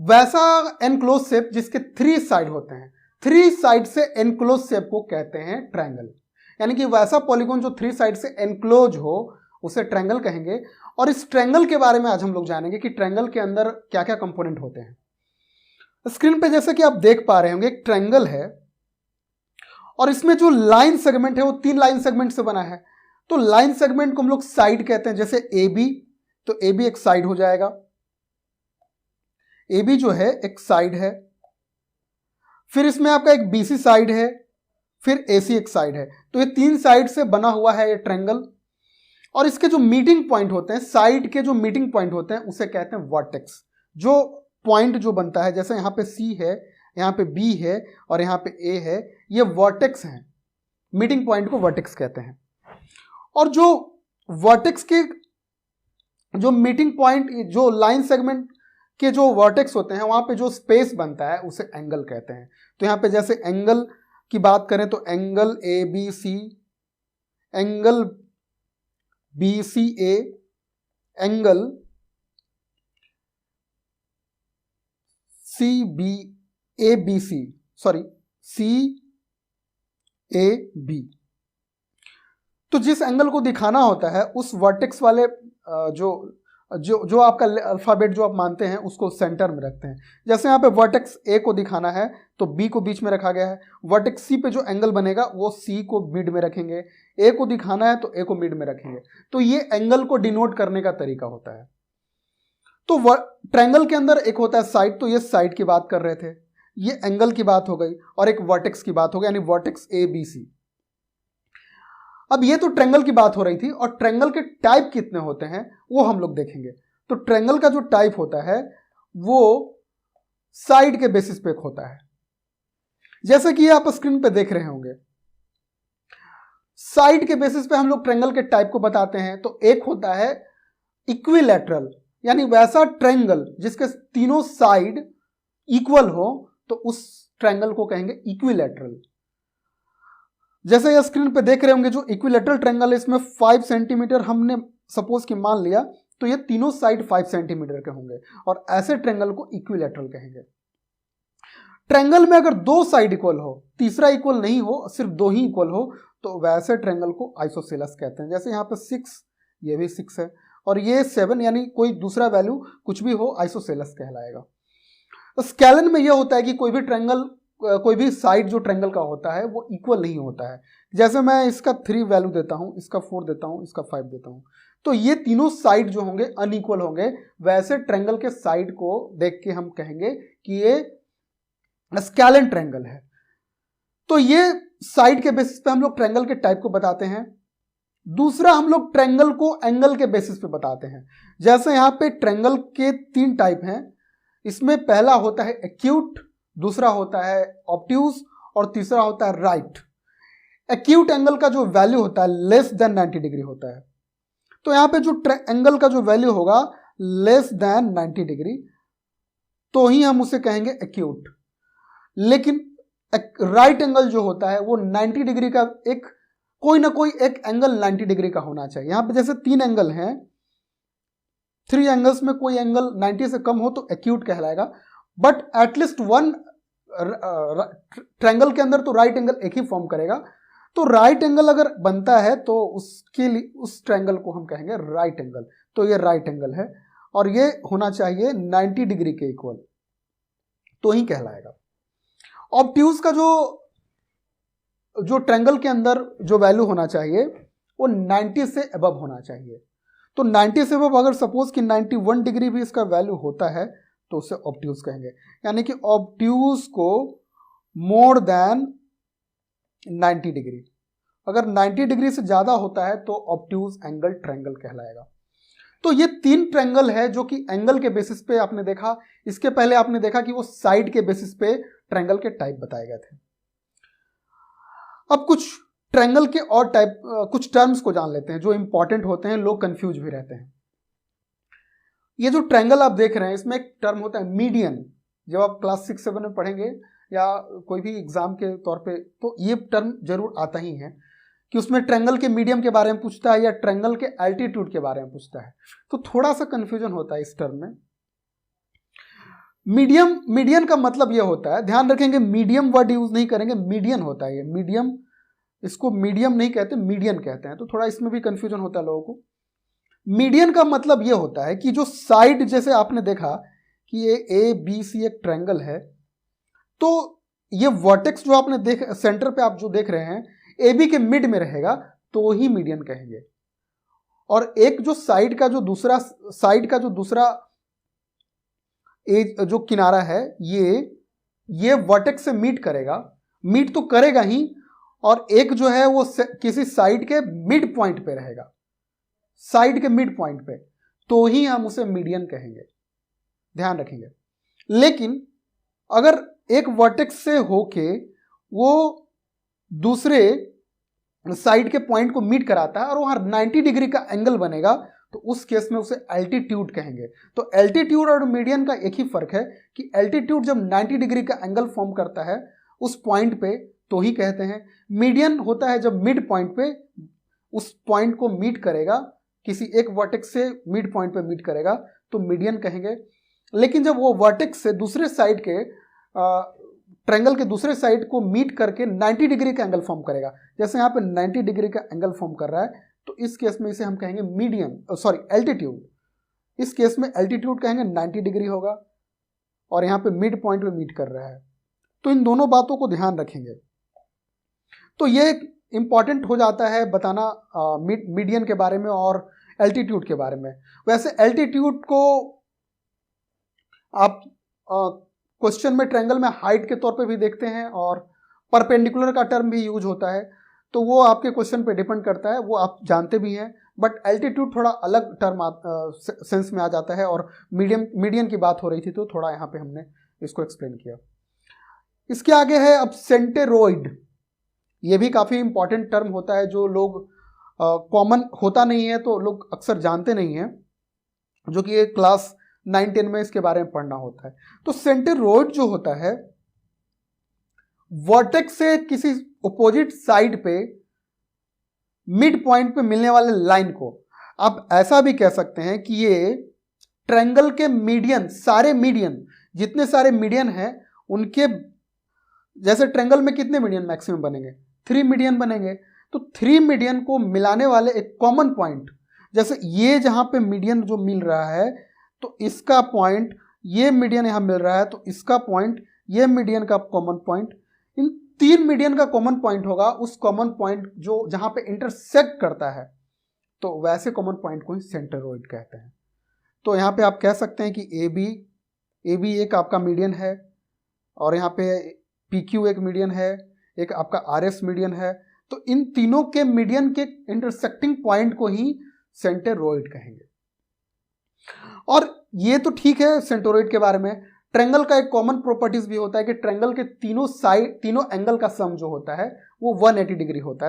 वैसा enclose shape जिसके 3 side होते हैं, 3 साइड से एनक्लोज शेप को कहते हैं ट्रायंगल। यानी कि वैसा पॉलीगॉन जो 3 साइड से एनक्लोज हो उसे ट्रायंगल कहेंगे। और इस ट्रायंगल के बारे में आज हम लोग जानेंगे कि ट्रायंगल के अंदर क्या क्या कंपोनेंट होते हैं। स्क्रीन पे जैसे कि आप देख पा रहे होंगे एक ट्रायंगल है और इसमें जो लाइन सेगमेंट है वो 3 लाइन सेगमेंट से बना है। तो लाइन सेगमेंट को हम लोग साइड कहते हैं, जैसे ए बी, तो ए बी एक साइड हो जाएगा, ए बी जो है एक साइड है। फिर इसमें आपका एक बीसी साइड है, फिर एसी एक साइड है। तो ये 3 साइड से बना हुआ है ये ट्रायंगल। और इसके जो मीटिंग पॉइंट होते हैं, साइड के जो मीटिंग पॉइंट होते हैं उसे कहते हैं वर्टेक्स। जो पॉइंट जो बनता है, जैसे यहाँ पे सी है, यहाँ पे बी है और यहाँ पे ए है, ये वर्टेक्स हैं। मीटिंग पॉइंट को वर्टेक्स कहते हैं। और जो वर्टेक्स के जो मीटिंग पॉइंट, जो लाइन सेगमेंट के जो वर्टेक्स होते हैं वहां पे जो स्पेस बनता है उसे एंगल कहते हैं। तो यहाँ पे जैसे एंगल की बात करें तो angle A B C, angle B C A, angle C B A B C, sorry C A B. तो जिस एंगल को दिखाना होता है उस वर्टेक्स वाले जो आपका अल्फाबेट जो आप मानते हैं उसको सेंटर में रखते हैं। जैसे यहाँ पे वर्टेक्स ए को दिखाना है तो बी को बीच में रखा गया है। वर्टेक्स सी पे जो एंगल बनेगा वो सी को मिड में रखेंगे। ए को दिखाना है तो ए को मिड में रखेंगे। तो ये एंगल को डिनोट करने का तरीका होता है। तो ट्रायंगल के अंदर एक होता है साइड, तो ये साइड की बात कर रहे थे, ये एंगल की बात हो गई, और एक वर्टेक्स की बात हो गई, यानी वर्टेक्स ए बी सी। अब ये तो ट्रायंगल की बात हो रही थी, और ट्रायंगल के टाइप कितने होते हैं वो हम लोग देखेंगे। तो ट्रायंगल का जो टाइप होता है वो साइड के बेसिस पे होता है। जैसे कि आप स्क्रीन पे देख रहे होंगे, साइड के बेसिस पे हम लोग ट्रायंगल के टाइप को बताते हैं। तो एक होता है इक्विलैटरल, यानी वैसा ट्रायंगल जिसके तीनों साइड इक्वल हो, तो उस ट्रायंगल को कहेंगे इक्विलैटरल। जैसे ये स्क्रीन पे देख रहे होंगे जो इक्विलैटरल ट्रायंगल है, इसमें 5 सेंटीमीटर हमने सपोज कि मान लिया, तो ये तीनों साइड 5 सेंटीमीटर के होंगे, और ऐसे ट्रायंगल को इक्विलैटरल कहेंगे। ट्रायंगल में अगर 2 साइड इक्वल हो, तीसरा इक्वल नहीं हो, सिर्फ 2 ही इक्वल हो, तो वैसे ट्रायंगल को आइसोसेलेस कहते हैं। जैसे यहाँ पे 6, ये भी 6 है और ये 7, यानी कोई दूसरा वैल्यू कुछ भी हो, आइसोसेलेस कहलाएगा। स्केलन में यह होता है कि कोई भी ट्रायंगल, कोई भी साइड जो ट्रायंगल का होता है वो इक्वल नहीं होता है। जैसे मैं इसका 3 वैल्यू देता हूं, इसका 4 देता हूं, इसका 5 देता हूं, तो ये तीनों साइड जो होंगे अनइक्वल होंगे। वैसे ट्रायंगल के साइड को देख के हम कहेंगे कि ये स्केलन ट्रायंगल है। तो ये साइड के बेसिस पे हम लोग ट्रायंगल के टाइप को बताते हैं। दूसरा, हम लोग ट्रायंगल को एंगल के बेसिस पे बताते हैं। जैसे यहाँ पे ट्रायंगल के 3 टाइप हैं। इसमें पहला होता है एक्यूट, दूसरा होता है ऑब्ट्यूज और तीसरा होता है राइट। एक्यूट एंगल का जो वैल्यू होता है लेस देन 90 डिग्री होता है। तो यहाँ पे जो एंगल का जो वैल्यू होगा लेस देन 90 डिग्री, तो ही हम उसे कहेंगे एक्यूट। लेकिन राइट एंगल जो होता है वो 90 डिग्री का, एक कोई ना कोई एक एंगल 90 डिग्री का होना चाहिए। यहाँ पे जैसे 3 एंगल हैं, 3 एंगल्स में कोई एंगल 90 से कम हो तो एक्यूट कहलाएगा। बट एटलीस्ट 1 ट्रायंगल के अंदर तो राइट एंगल एक ही फॉर्म करेगा। तो राइट एंगल अगर बनता है तो उसके लिए उस ट्रायंगल को हम कहेंगे राइट एंगल। तो ये राइट एंगल है और ये होना चाहिए 90 डिग्री के इक्वल, तो ही कहलाएगा। ऑब्ट्यूज का जो ट्रायंगल के अंदर जो वैल्यू होना चाहिए वो 90 से अबव होना चाहिए। तो 90 से अबव अगर सपोज कि 91 डिग्री भी इसका वैल्यू होता है तो उसे ऑब्ट्यूज कहेंगे। यानी कि ऑब्ट्यूज को मोर देन 90 डिग्री, अगर 90 डिग्री से ज्यादा होता है तो ऑब्ट्यूज एंगल ट्रायंगल कहलाएगा। तो ये 3 ट्रायंगल है जो कि एंगल के बेसिस पे आपने देखा। इसके पहले आपने देखा कि वो साइड के बेसिस पे ट्रायंगल के टाइप बताए गए थे। अब कुछ ट्रायंगल के और टाइप, कुछ टर्म्स को जान लेते हैं जो इंपॉर्टेंट होते हैं, लोग कंफ्यूज भी रहते हैं। ये जो ट्रायंगल आप देख रहे हैं इसमें एक टर्म होता है मीडियन। जब आप क्लास 6-7 में पढ़ेंगे या कोई भी एग्जाम के तौर पे, तो ये टर्म जरूर आता ही है कि उसमें ट्रायंगल के मीडियम के बारे में पूछता है या ट्रायंगल के एल्टीट्यूड के बारे में पूछता है। तो थोड़ा सा कंफ्यूजन होता है इस टर्म में। मीडियन का मतलब यह होता है, ध्यान रखेंगे मीडियम वर्ड यूज नहीं करेंगे, मीडियन होता है ये, मीडियम, इसको मीडियम नहीं कहते, मीडियन कहते हैं, तो थोड़ा इसमें भी कंफ्यूजन होता है लोगों को। मीडियन का मतलब यह होता है कि जो साइड, जैसे आपने देखा कि ये ए बी सी एक ट्रायंगल है, तो ये वर्टेक्स जो आपने सेंटर पे आप जो देख रहे हैं ए बी के मिड में रहेगा तो ही मीडियन कहेंगे। और एक जो साइड का जो दूसरा जो किनारा है ये वर्टेक्स से मीट तो करेगा ही, और एक जो है वो किसी साइड के मिड पॉइंट पे रहेगा, साइड के मिड पॉइंट पे, तो ही हम उसे मीडियन कहेंगे, ध्यान रखेंगे। लेकिन अगर एक वर्टेक्स से होके वो दूसरे साइड के पॉइंट को मीट कराता है और वहां 90 डिग्री का एंगल बनेगा, तो उस केस में उसे एल्टीट्यूड कहेंगे। तो एल्टीट्यूड और मीडियन का एक ही फर्क है कि एल्टीट्यूड जब 90 डिग्री का एंगल फॉर्म करता है उस पॉइंट पे तो ही कहते हैं, मीडियन होता है जब मिड पॉइंट पे उस पॉइंट को मीट करेगा, किसी एक वर्टेक्स से मिड पॉइंट पे मीट करेगा तो मीडियन कहेंगे। लेकिन जब वो वर्टेक्स से दूसरे साइड के ट्रायंगल के दूसरे साइड को मीट करके 90 डिग्री का एंगल फॉर्म करेगा, जैसे यहाँ पे 90 डिग्री का एंगल फॉर्म कर रहा है, तो इस केस में इसे हम कहेंगे एल्टीट्यूड। इस केस में एल्टीट्यूड कहेंगे 90 डिग्री होगा और यहाँ पे मिड पॉइंट पे मीट कर रहा है। तो इन दोनों बातों को ध्यान रखेंगे। तो ये इंपॉर्टेंट हो जाता है बताना मीडियन के बारे में और एल्टीट्यूड के बारे में। वैसे एल्टीट्यूड को आप क्वेश्चन में ट्रायंगल में हाइट के तौर पे भी देखते हैं और परपेंडिकुलर का टर्म भी यूज होता है, तो वो आपके क्वेश्चन पे डिपेंड करता है, वो आप जानते भी हैं। बट एल्टीट्यूड थोड़ा अलग टर्म सेंस में आ जाता है, और मीडियन की बात हो रही थी तो थोड़ा यहाँ पे हमने इसको एक्सप्लेन किया। इसके आगे है अब सेंटेरोइड। ये भी काफ़ी इंपॉर्टेंट टर्म होता है जो लोग कॉमन होता नहीं है, तो लोग अक्सर जानते नहीं हैं, जो कि एक क्लास 9-10 में इसके बारे में पढ़ना होता है। तो सेंटेरोइड जो होता है वर्टेक्स से किसी अपोजिट साइड पे मिड पॉइंट पे मिलने वाले लाइन को आप ऐसा भी कह सकते हैं कि ये ट्रायंगल के मीडियन, सारे मीडियन, जितने सारे मीडियन हैं उनके, जैसे ट्रायंगल में कितने मीडियन मैक्सिमम बनेंगे, 3 मीडियन बनेंगे, तो 3 मीडियन को मिलाने वाले एक कॉमन पॉइंट, जैसे ये जहां पे मीडियन जो मिल रहा है तो इसका पॉइंट, ये मीडियन यहां मिल रहा है तो इसका पॉइंट, ये मीडियन का कॉमन पॉइंट, इन 3 मीडियन का कॉमन पॉइंट होगा, उस कॉमन पॉइंट जो जहां पे इंटरसेक्ट करता है, तो वैसे कॉमन पॉइंट को ही सेंटेरोइड कहते हैं। तो यहाँ पे आप कह सकते हैं कि ए बी एक आपका मीडियन है, और यहाँ पे PQ एक मीडियन है, एक आपका RS मीडियन है, तो इन तीनों के मीडियन के इंटरसेक्टिंग पॉइंट को ही सेंटेरोइड कहेंगे। और ये तो ठीक है सेंटेरोइड के बारे में। ट्रायंगल का एक कॉमन प्रॉपर्टीज भी होता है कि ट्रायंगल के तीनों एंगल का सम जो होता है वो 180 डिग्री होता है।